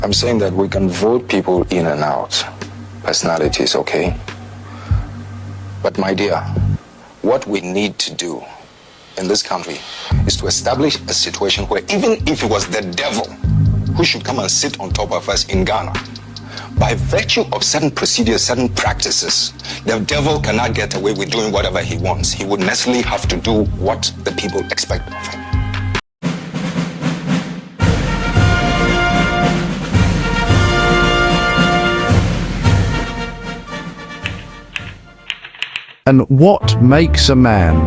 I'm saying that we can vote people in and out. Personalities, okay? But my dear, what we need to do in this country is to establish a situation where even if it was the devil who should come and sit on top of us in Ghana, by virtue of certain procedures, certain practices, the devil cannot get away with doing whatever he wants. He would necessarily have to do what the people expect of him. And what makes a man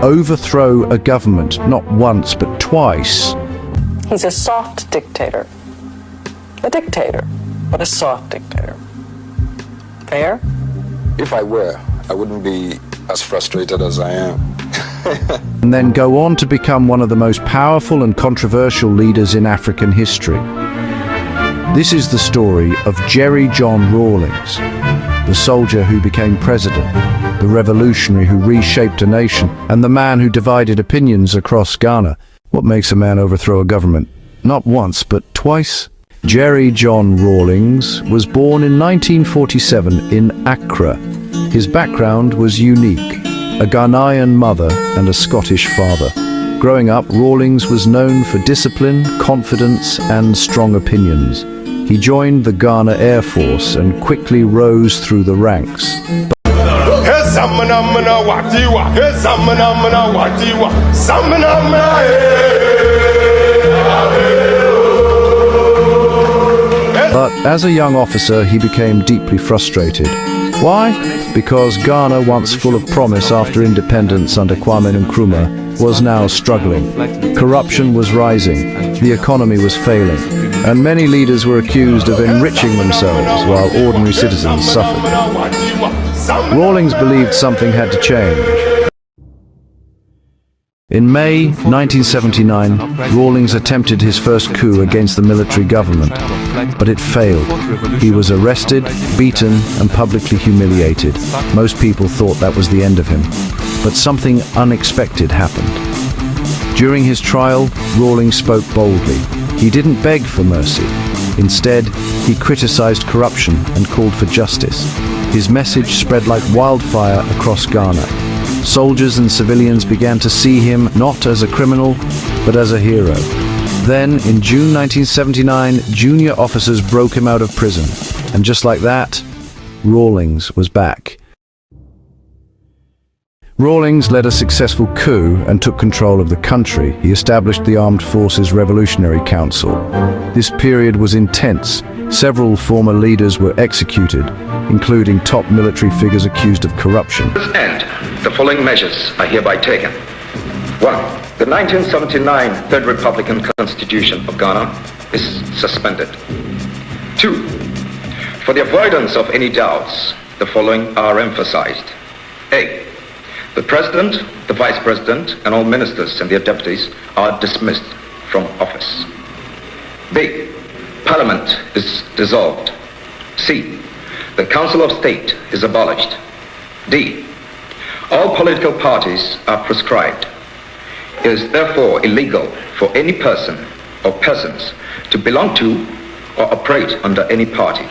overthrow a government not once but twice? He's a soft dictator. A dictator, but a soft dictator. Fair? If I were, I wouldn't be as frustrated as I am. And then go on to become one of the most powerful and controversial leaders in African history. This is the story of Jerry John Rawlings, the soldier who became president, the revolutionary who reshaped a nation, and the man who divided opinions across Ghana. What makes a man overthrow a government? Not once, but twice. Jerry John Rawlings was born in 1947 in Accra. His background was unique: a Ghanaian mother and a Scottish father. Growing up, Rawlings was known for discipline, confidence, and strong opinions. He joined the Ghana Air Force and quickly rose through the ranks. But as a young officer, he became deeply frustrated. Why? Because Ghana, once full of promise after independence under Kwame Nkrumah, was now struggling. Corruption was rising, the economy was failing, and many leaders were accused of enriching themselves while ordinary citizens suffered. Rawlings believed something had to change. In May 1979, Rawlings attempted his first coup against the military government, but it failed. He was arrested, beaten, and publicly humiliated. Most people thought that was the end of him, but something unexpected happened. During his trial, Rawlings spoke boldly. He didn't beg for mercy. Instead, he criticized corruption and called for justice. His message spread like wildfire across Ghana. Soldiers and civilians began to see him not as a criminal, but as a hero. Then, in June 1979, junior officers broke him out of prison. And just like that, Rawlings was back. Rawlings led a successful coup and took control of the country. He established the Armed Forces Revolutionary Council. This period was intense. Several former leaders were executed, including top military figures accused of corruption. To this end, the following measures are hereby taken. 1. The 1979 Third Republican Constitution of Ghana is suspended. 2. For the avoidance of any doubts, the following are emphasized. A. The President, the Vice President, and all ministers and their deputies are dismissed from office. B. Parliament is dissolved. C. The Council of State is abolished. D. All political parties are proscribed. It is therefore illegal for any person or persons to belong to or operate under any party.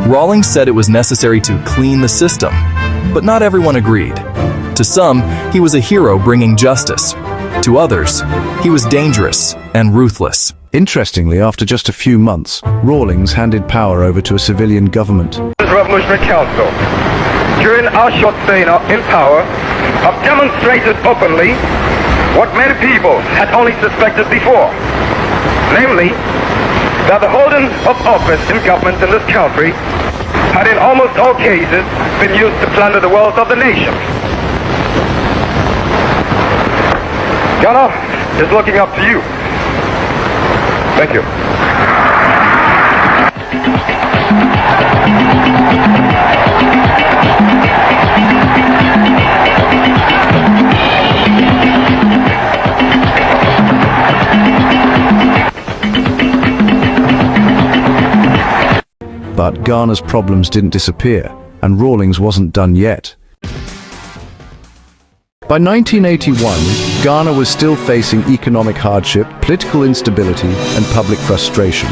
Rawlings said it was necessary to clean the system, but not everyone agreed. To some, he was a hero bringing justice. To others, he was dangerous and ruthless. Interestingly, after just a few months, Rawlings handed power over to a civilian government. The Revolutionary Council, during our short stay in power, have demonstrated openly what many people had only suspected before, namely, that the holding of office in government in this country had in almost all cases been used to plunder the wealth of the nation. Ghana is looking up to you. Thank you. But Ghana's problems didn't disappear, and Rawlings wasn't done yet. By 1981, Ghana was still facing economic hardship, political instability, and public frustration.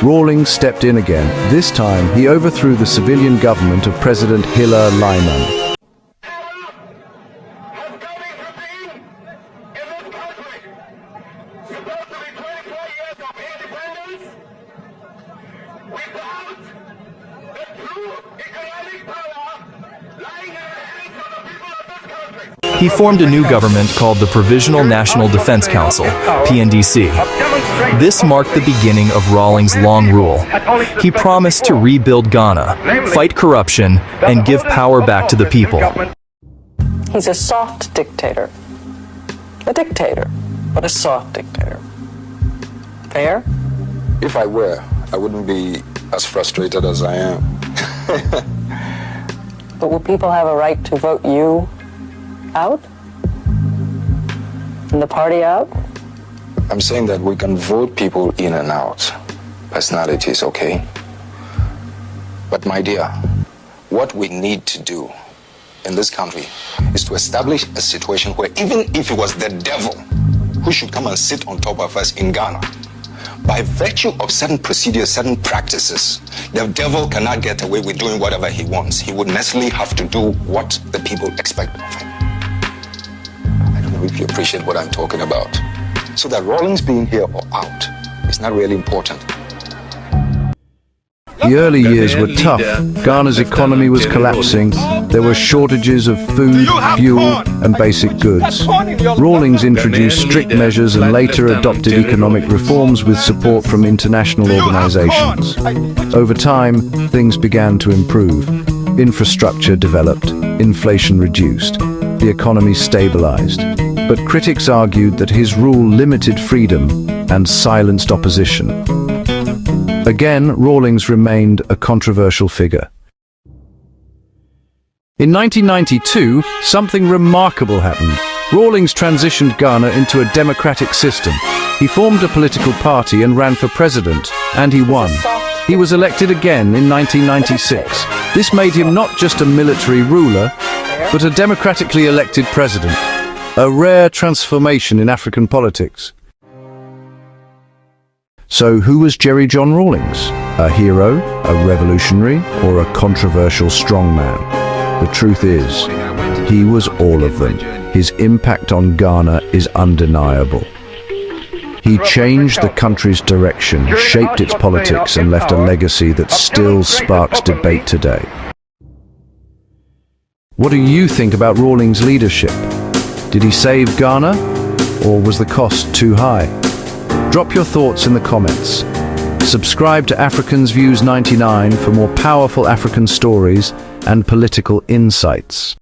Rawlings stepped in again. This time, he overthrew the civilian government of President Hiller Lyman. He formed a new government called the Provisional National Defense Council, PNDC. This marked the beginning of Rawlings' long rule. He promised to rebuild Ghana, fight corruption, and give power back to the people. He's a soft dictator. A dictator, but a soft dictator. Fair? If I were, I wouldn't be as frustrated as I am. But will people have a right to vote you out? And the party out? I'm saying that we can vote people in and out. Personality is okay. But my dear, what we need to do in this country is to establish a situation where even if it was the devil who should come and sit on top of us in Ghana, by virtue of certain procedures, certain practices, the devil cannot get away with doing whatever he wants. He would necessarily have to do what the people expect of him. I don't know if you appreciate what I'm talking about. So that Rawlings being here or out is not really important. The early years were tough. Ghana's economy was collapsing. There were shortages of food, fuel, and basic goods. Rawlings introduced strict measures and later adopted economic reforms with support from international organizations. Over time, things began to improve. Infrastructure developed, inflation reduced, the economy stabilized. But critics argued that his rule limited freedom and silenced opposition. Again, Rawlings remained a controversial figure. In 1992, something remarkable happened. Rawlings transitioned Ghana into a democratic system. He formed a political party and ran for president, and he won. He was elected again in 1996. This made him not just a military ruler, but a democratically elected president. A rare transformation in African politics. So who was Jerry John Rawlings? A hero, a revolutionary, or a controversial strongman? The truth is, he was all of them. His impact on Ghana is undeniable. He changed the country's direction, shaped its politics, and left a legacy that still sparks debate today. What do you think about Rawlings' leadership? Did he save Ghana, or was the cost too high? Drop your thoughts in the comments. Subscribe to Africans Views 99 for more powerful African stories and political insights.